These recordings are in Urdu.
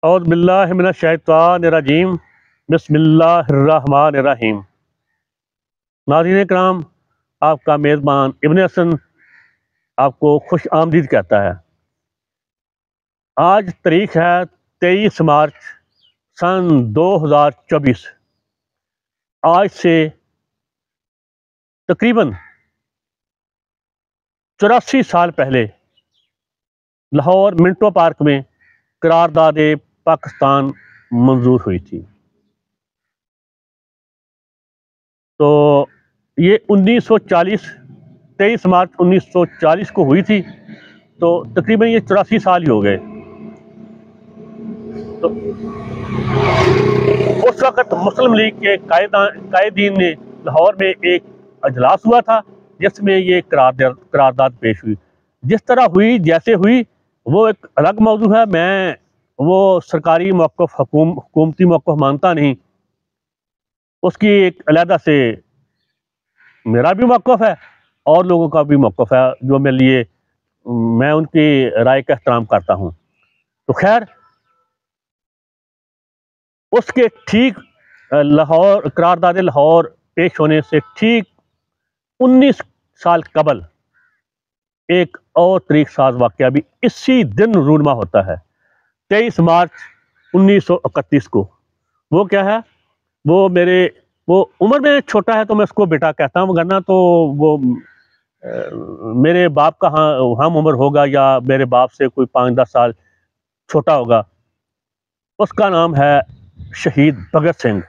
اعوذ باللہ من الشیطان الرجیم بسم اللہ الرحمن الرحیم۔ ناظرین کرام، آپ کا میزبان ابن حسن آپ کو خوش آمدید کہتا ہے۔ آج تاریخ ہے 23 مارچ سن 2024۔ آج سے تقریباً 84 سال پہلے لاہور منٹو پارک میں قرارداد پاکستان منظور ہوئی تھی۔ تو یہ 23 مارچ 1940 کو ہوئی تھی، تو تقریباً یہ 84 سال ہی ہو گئے۔ تو اس وقت مسلم لیگ کے قائدین نے لاہور میں ایک اجلاس ہوا تھا جس میں یہ قرارداد پیش ہوئی۔ جس طرح ہوئی، جیسے ہوئی، وہ ایک الگ موضوع ہے۔ میں وہ سرکاری موقف، حکومتی موقف مانتا نہیں، اس کی ایک علیحدہ سے میرا بھی موقف ہے اور لوگوں کا بھی موقف ہے جو میرے لیے، میں ان کی رائے کا احترام کرتا ہوں۔ تو خیر، اس کے ٹھیک قرارداد لاہور پیش ہونے سے ٹھیک 19 سال قبل ایک اور تاریخ ساز واقعہ بھی اسی دن رونما ہوتا ہے، 23 مارچ 1931 کو۔ وہ کیا ہے؟ وہ عمر میں چھوٹا ہے تو میں اس کو بیٹا کہتا ہوں، ورنہ تو وہ میرے باپ کا ہم عمر ہوگا یا میرے باپ سے کوئی 5-10 سال چھوٹا ہوگا۔ اس کا نام ہے شہید بھگت سنگھ۔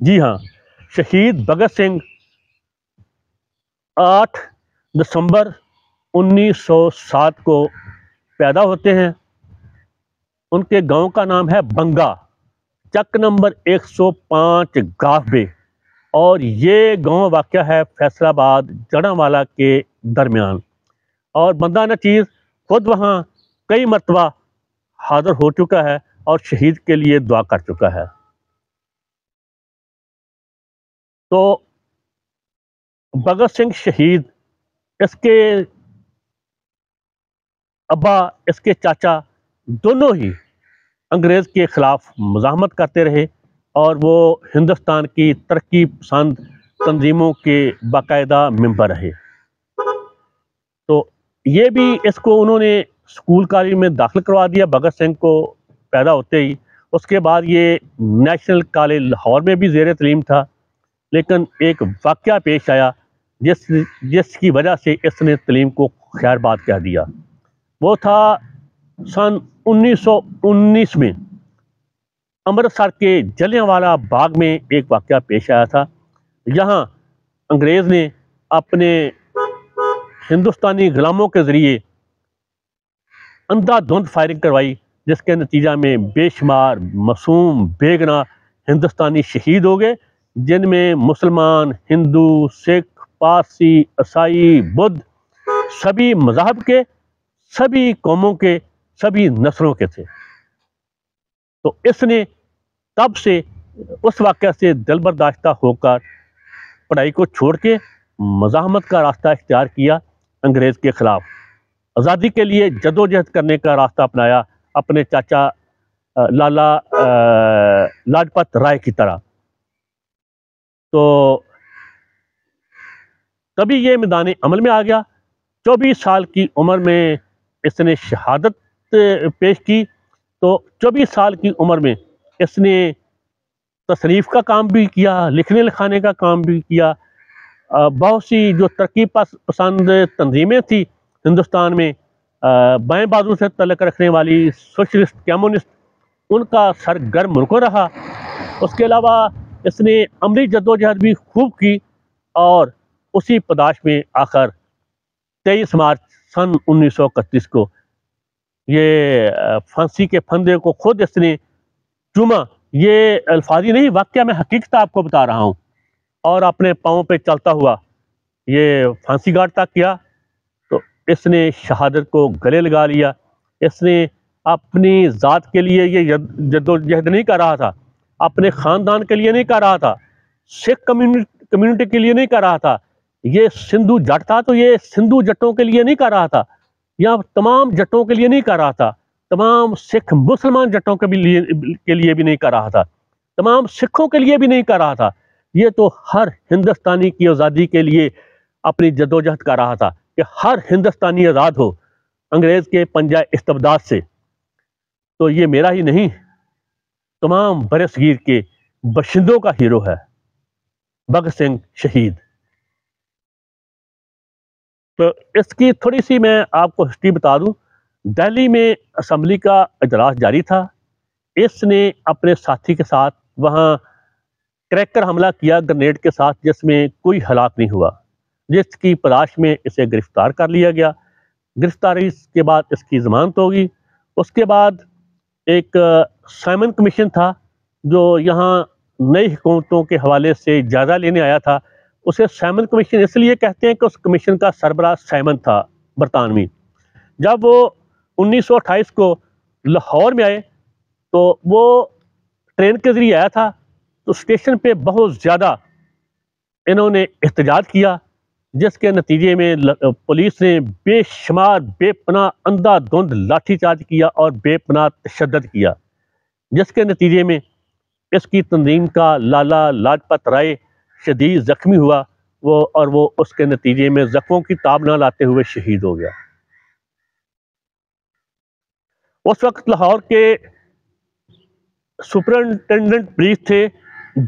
جی ہاں، شہید بھگت سنگھ 8 دسمبر 1907 کو پیدا ہوتے ہیں۔ ان کے گاؤں کا نام ہے بنگا، چک نمبر 105 گافبے، اور یہ گاؤں واقع ہے فیصل آباد جڑاں کے درمیان۔ اور بندہ نچیز خود وہاں کئی مرتبہ حاضر ہو چکا ہے اور شہید کے لیے دعا کر چکا ہے۔ تو بھگت سنگھ شہید، اس کے ابا، اس کے چاچا دونوں ہی انگریز کے خلاف مزاحمت کرتے رہے، اور وہ ہندوستان کی ترقی پسند تنظیموں کے باقاعدہ ممبر رہے۔ تو یہ بھی، اس کو انہوں نے اسکول کالج میں داخل کروا دیا بھگت سنگھ کو پیدا ہوتے ہی۔ اس کے بعد یہ نیشنل کالج لاہور میں بھی زیر تعلیم تھا، لیکن ایک واقعہ پیش آیا جس کی وجہ سے اس نے تعلیم کو خیر بات کہہ دیا۔ وہ تھا سن 1919 میں امرتسر کے جلیانوالہ باغ میں ایک واقعہ پیش آیا تھا۔ یہاں انگریز نے اپنے ہندوستانی غلاموں کے ذریعے اندھا دھند فائرنگ کروائی، جس کے نتیجہ میں بے شمار معصوم بے گناہ ہندوستانی شہید ہو گئے، جن میں مسلمان، ہندو، سکھ، پارسی، عیسائی، بدھ، سبھی مذاہب کے، سبھی قوموں کے، سبھی نسلوں کے تھے۔ تو اس نے تب سے، اس واقعہ سے دل برداشتہ ہو کر پڑھائی کو چھوڑ کے مزاحمت کا راستہ اختیار کیا انگریز کے خلاف، آزادی کے لیے جدوجہد کرنے کا راستہ اپنایا اپنے چاچا لالا لاجپت رائے کی طرح۔ تو تبھی یہ میدان عمل میں آ گیا۔ 24 سال کی عمر میں اس نے شہادت پیش کی۔ تو 24 سال کی عمر میں اس نے تصنیف کا کام بھی کیا، لکھنے لکھانے کا کام بھی کیا۔ بہت سی جو ترقی پسند تنظیمیں تھیں ہندوستان میں، بائیں بازو سے تعلق رکھنے والی سوشلسٹ، کمیونسٹ، ان کا سرگرم رکن رہا۔ اس کے علاوہ اس نے عملی جدوجہد بھی خوب کی، اور اسی پداش میں آخر 23 مارچ سن 1931 کو یہ پھانسی کے پھندے کو خود اس نے چوما۔ یہ الفاظی نہیں، واقعہ میں حقیقت آپ کو بتا رہا ہوں۔ اور اپنے پاؤں پہ چلتا ہوا یہ پھانسی گھاٹ تک کیا۔ تو اس نے شہادت کو گلے لگا لیا۔ اس نے اپنی ذات کے لیے یہ جدوجہد نہیں کر رہا تھا، اپنے خاندان کے لیے نہیں کر رہا تھا، سکھ کمیونٹی کے لیے نہیں کر رہا تھا، یہ سندھو جٹ تھا تو یہ سندھو جٹوں کے لیے نہیں کر رہا تھا، یا تمام جٹوں کے لیے نہیں کر رہا تھا۔ تمام سکھ مسلمان جٹوں کے لیے بھی نہیں کر رہا تھا، تمام سکھوں کے لیے بھی نہیں کر رہا تھا، یہ تو ہر ہندوستانی کی آزادی کے لیے اپنی جدوجہد کر رہا تھا کہ ہر ہندوستانی آزاد ہو انگریز کے پنجہ استبداد سے۔ تو یہ میرا ہی نہیں، تمام برصغیر کے باشندوں کا ہیرو ہے بھگت سنگھ شہید۔ تو اس کی تھوڑی سی میں آپ کو ہسٹری بتا دوں۔ دہلی میں اسمبلی کا اجلاس جاری تھا، اس نے اپنے ساتھی کے ساتھ وہاں کریکر حملہ کیا گرنیڈ کے ساتھ، جس میں کوئی ہلاک نہیں ہوا، جس کی تلاش میں اسے گرفتار کر لیا گیا۔ گرفتاری کے بعد اس کی ضمانت ہوگی۔ اس کے بعد ایک سائمن کمیشن تھا جو یہاں نئی حکومتوں کے حوالے سے جائزہ لینے آیا تھا۔ اسے سائمن کمیشن اس لیے کہتے ہیں کہ اس کمیشن کا سربراہ سائمن تھا برطانوی۔ جب وہ 1928 کو لاہور میں آئے تو وہ ٹرین کے ذریعے آیا تھا، تو اسٹیشن پہ بہت زیادہ انہوں نے احتجاج کیا، جس کے نتیجے میں پولیس نے بے شمار بے پناہ اندھا دھند لاٹھی چارج کیا اور بے پناہ تشدد کیا، جس کے نتیجے میں اس کی تنظیم کا لالا لاجپت رائے شدید زخمی ہوا، وہ اس کے نتیجے میں زخموں کی تاب نہ لاتے ہوئے شہید ہو گیا۔ اس وقت لاہور کے سپرنٹینڈنٹ پولیس تھے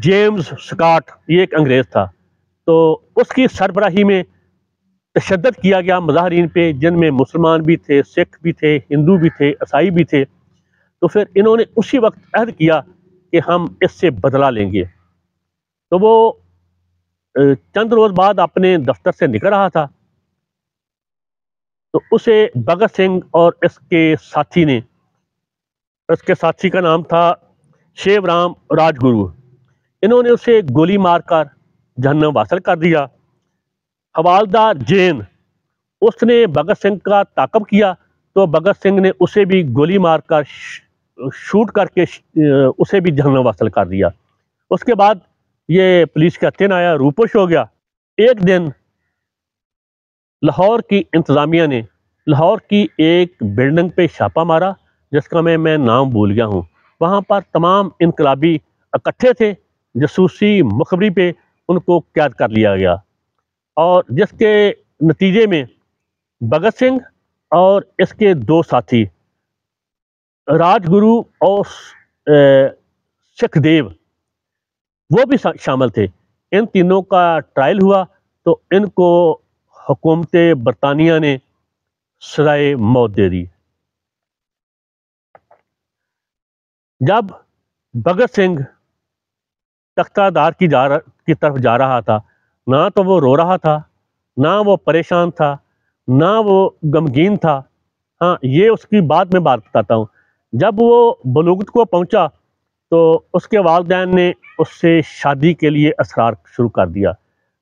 جیمز سکاٹ، یہ ایک انگریز تھا، تو اس کی سربراہی میں تشدد کیا گیا مظاہرین پہ، جن میں مسلمان بھی تھے، سکھ بھی تھے، ہندو بھی تھے، عیسائی بھی تھے۔ تو پھر انہوں نے اسی وقت عہد کیا کہ ہم اس سے بدلہ لیں گے۔ تو وہ چند روز بعد اپنے دفتر سے نکل رہا تھا، تو اسے بھگت سنگھ اور اس کے ساتھی کا نام تھا شیو رام راج گرو، انہوں نے اسے گولی مار کر جہنم واصل کر دیا۔ حوالدار جین، اس نے بھگت سنگھ کا تعاقب کیا، تو بھگت سنگھ نے اسے بھی گولی مار کر شوٹ کر کے اسے بھی جہنم واصل کر دیا۔ اس کے بعد یہ پولیس کا تن آیا، روپوش ہو گیا۔ ایک دن لاہور کی انتظامیہ نے لاہور کی ایک بلڈنگ پہ چھاپا مارا، جس کا میں نام بھول گیا ہوں۔ وہاں پر تمام انقلابی اکٹھے تھے، جاسوسی مخبری پہ ان کو قید کر لیا گیا، اور جس کے نتیجے میں بھگت سنگھ اور اس کے دو ساتھی راج گرو اور سکھ دیو، وہ بھی شامل تھے۔ ان تینوں کا ٹرائل ہوا تو ان کو حکومت برطانیہ نے سزائے موت دے دی۔ جب بھگت سنگھ تختہ دار کی طرف جا رہا تھا، نہ تو وہ رو رہا تھا، نہ وہ پریشان تھا، نہ وہ غمگین تھا۔ ہاں، یہ اس کی بات بتاتا ہوں۔ جب وہ بلوغت کو پہنچا تو اس کے والدین نے اس سے شادی کے لیے اصرار شروع کر دیا،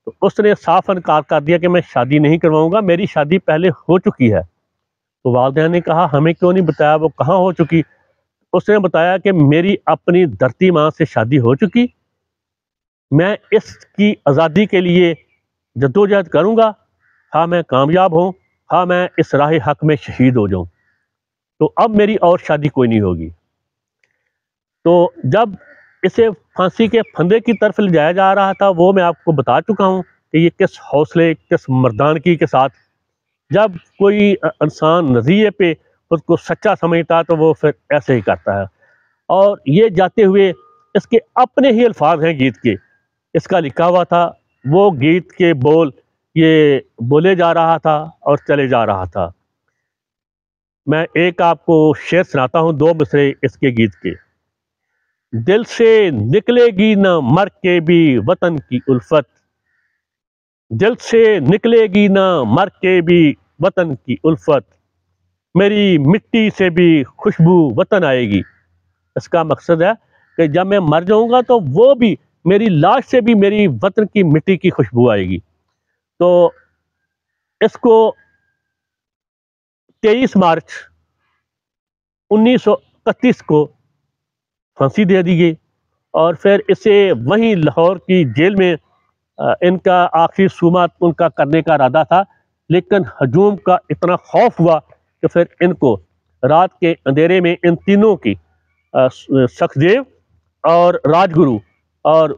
تو اس نے صاف انکار کر دیا کہ میں شادی نہیں کرواؤں گا، میری شادی پہلے ہو چکی ہے۔ تو والدین نے کہا ہمیں کیوں نہیں بتایا وہ کہاں ہو چکی؟ اس نے بتایا کہ میری اپنی دھرتی ماں سے شادی ہو چکی، میں اس کی آزادی کے لیے جدوجہد کروں گا، ہاں میں کامیاب ہوں، ہاں میں اس راہ حق میں شہید ہو جاؤں، تو اب میری اور شادی کوئی نہیں ہوگی۔ تو جب اسے پھانسی کے پھندے کی طرف لے جایا جا رہا تھا، وہ میں آپ کو بتا چکا ہوں کہ یہ کس حوصلے، کس مردانگی کے ساتھ، جب کوئی انسان نظریے پہ خود کو سچا سمجھتا تو وہ پھر ایسے ہی کرتا ہے۔ اور یہ جاتے ہوئے اس کے اپنے ہی الفاظ ہیں گیت کے، اس کا لکھا ہوا تھا، وہ گیت کے بول یہ بولے جا رہا تھا اور چلے جا رہا تھا۔ میں ایک آپ کو شعر سناتا ہوں، دو مصرے اس کے گیت کے۔ دل سے نکلے گی نہ مر کے بھی وطن کی الفت، دل سے نکلے گی نہ مر کے بھی وطن کی الفت، میری مٹی سے بھی خوشبو وطن آئے گی۔ اس کا مقصد ہے کہ جب میں مر جاؤں گا تو وہ بھی میری لاش سے بھی میری وطن کی مٹی کی خوشبو آئے گی۔ تو اس کو 23 مارچ 1931 کو پھانسی دے دی گئی، اور پھر اسے وہیں لاہور کی جیل میں ان کا آخری سوما ان کا کرنے کا ارادہ تھا، لیکن ہجوم کا اتنا خوف ہوا کہ پھر ان کو رات کے اندھیرے میں ان تینوں کی سکھدیو اور راجگرو اور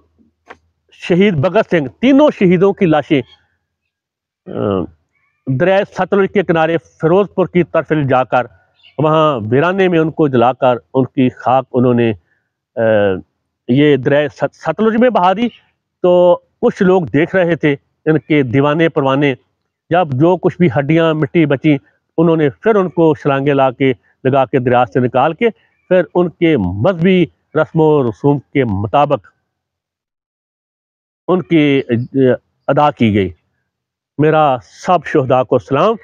شہید بھگت سنگھ، تینوں شہیدوں کی لاشیں دریائے ستلج کے کنارے فیروز پور کی طرف جا کر وہاں ویرانے میں ان کو جلا کر ان کی خاک انہوں نے یہ دریائے ستلج میں بہا دی۔ تو کچھ لوگ دیکھ رہے تھے، ان کے دیوانے پروانے، جب جو کچھ بھی ہڈیاں مٹی بچی انہوں نے پھر ان کو شلانگیں لگا کے دریا سے نکال کے پھر ان کے مذہبی رسم و رسوم کے مطابق ان کی ادا کی گئی۔ میرا سب شہداء کو سلام۔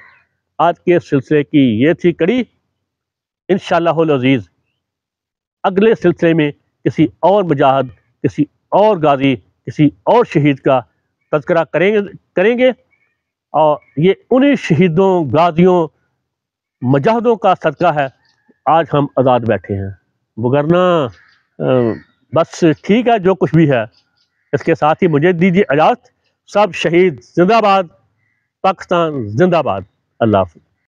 آج کے سلسلے کی یہ تھی کڑی۔ انشاءاللہ العزیز اگلے سلسلے میں کسی اور مجاہد، کسی اور غازی، کسی اور شہید کا تذکرہ کریں گے، اور یہ انہی شہیدوں، غازیوں، مجاہدوں کا صدقہ ہے آج ہم آزاد بیٹھے ہیں، وگرنہ بس ٹھیک ہے جو کچھ بھی ہے۔ اس کے ساتھ ہی مجھے دیجیے اجازت۔ سب شہید زندہ باد، پاکستان زندہ باد۔ اللہ حافظ۔